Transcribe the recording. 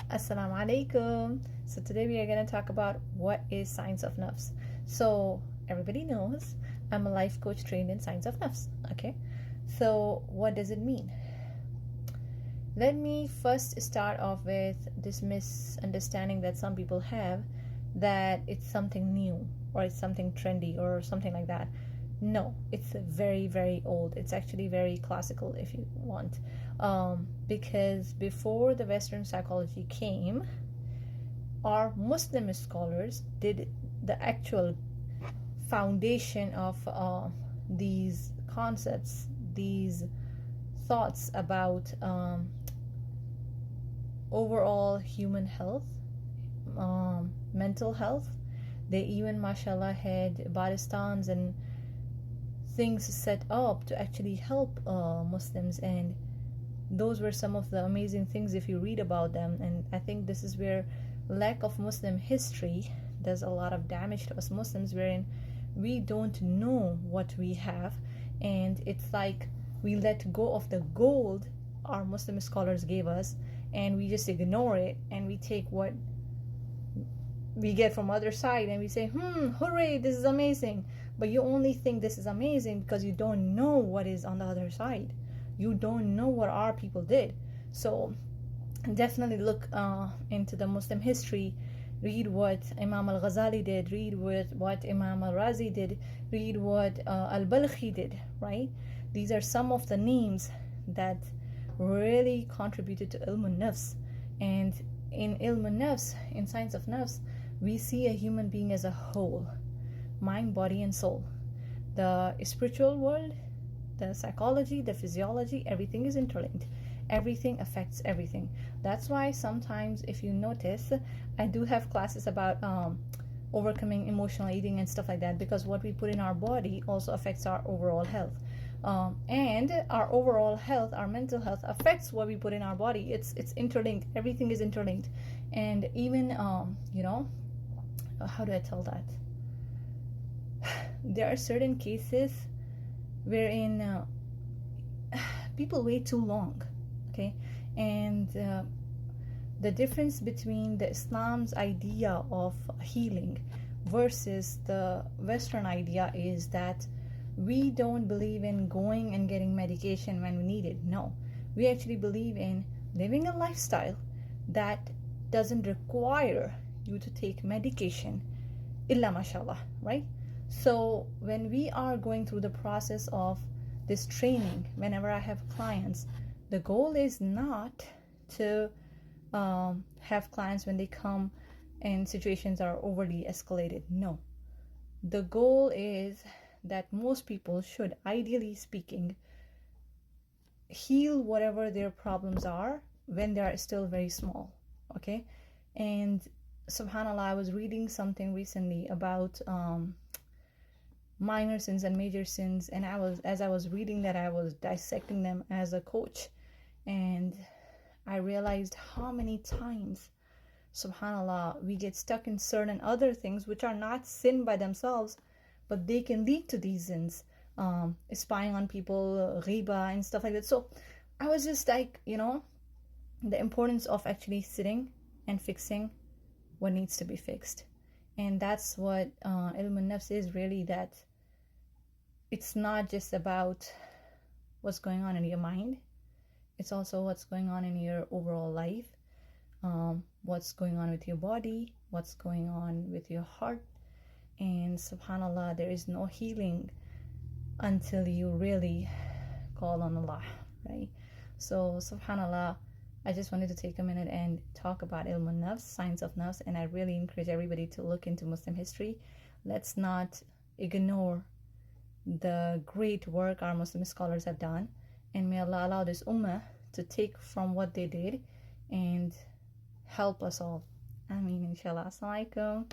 Assalamu alaikum. So today we are going to talk about what is science of nafs. So everybody knows I'm a life coach trained in science of nafs. Okay. So what does it mean? Let me first start off with this misunderstanding that some people have that it's something new or it's something trendy or something like that. No, it's very, very old. It's actually very classical if you want. Because before the Western psychology came, our Muslim scholars did the actual foundation of these concepts, these thoughts about overall human health, mental health. They even, mashallah, had baristans and things set up to actually help Muslims, and those were some of the amazing things if you read about them. And I think this is where lack of Muslim history does a lot of damage to us Muslims, wherein we don't know what we have, and it's like we let go of the gold our Muslim scholars gave us and we just ignore it, and we take what we get from other side and we say, hooray, this is amazing. But you only think this is amazing because you don't know what is on the other side. You don't know what our people did. So definitely look into the Muslim history. Read what Imam al-Ghazali did. Read what Imam al-Razi did. Read what al-Balkhi did, right? These are some of the names that really contributed to Ilm Un Nafs. And in Ilm Un Nafs, in science of nafs, we see a human being as a whole, mind, body, and soul. The spiritual world, the psychology, the physiology, everything is interlinked. Everything affects everything. That's why sometimes, if you notice, I do have classes about overcoming emotional eating and stuff like that, because what we put in our body also affects our overall health. And our overall health, our mental health, affects what we put in our body. It's interlinked. Everything is interlinked. And even how do I tell that? There are certain cases wherein people wait too long, okay? And the difference between the Islam's idea of healing versus the Western idea is that we don't believe in going and getting medication when we need it. No, we actually believe in living a lifestyle that doesn't require you to take medication, illa mashallah, right? So when we are going through the process of this training, whenever I have clients, the goal is not to have clients when they come and situations are overly escalated. No, the goal is that most people should, ideally speaking, heal whatever their problems are when they are still very small, okay? And subhanallah, I was reading something recently about minor sins and major sins, and as I was reading that, I was dissecting them as a coach, and I realized how many times, subhanallah, we get stuck in certain other things which are not sin by themselves, but they can lead to these sins, spying on people, ghiba and stuff like that. So I was just like, the importance of actually sitting and fixing what needs to be fixed. And that's what Ilm Un Nafs is really, that it's not just about what's going on in your mind, it's also what's going on in your overall life, what's going on with your body, what's going on with your heart. And subhanallah, there is no healing until you really call on Allah, right? So subhanallah, I just wanted to take a minute and talk about Ilm Un Nafs, science of nafs, and I really encourage everybody to look into Muslim history. Let's not ignore the great work our Muslim scholars have done, and may Allah allow this ummah to take from what they did and help us all. Ameen, inshallah. Assalamu alaikum.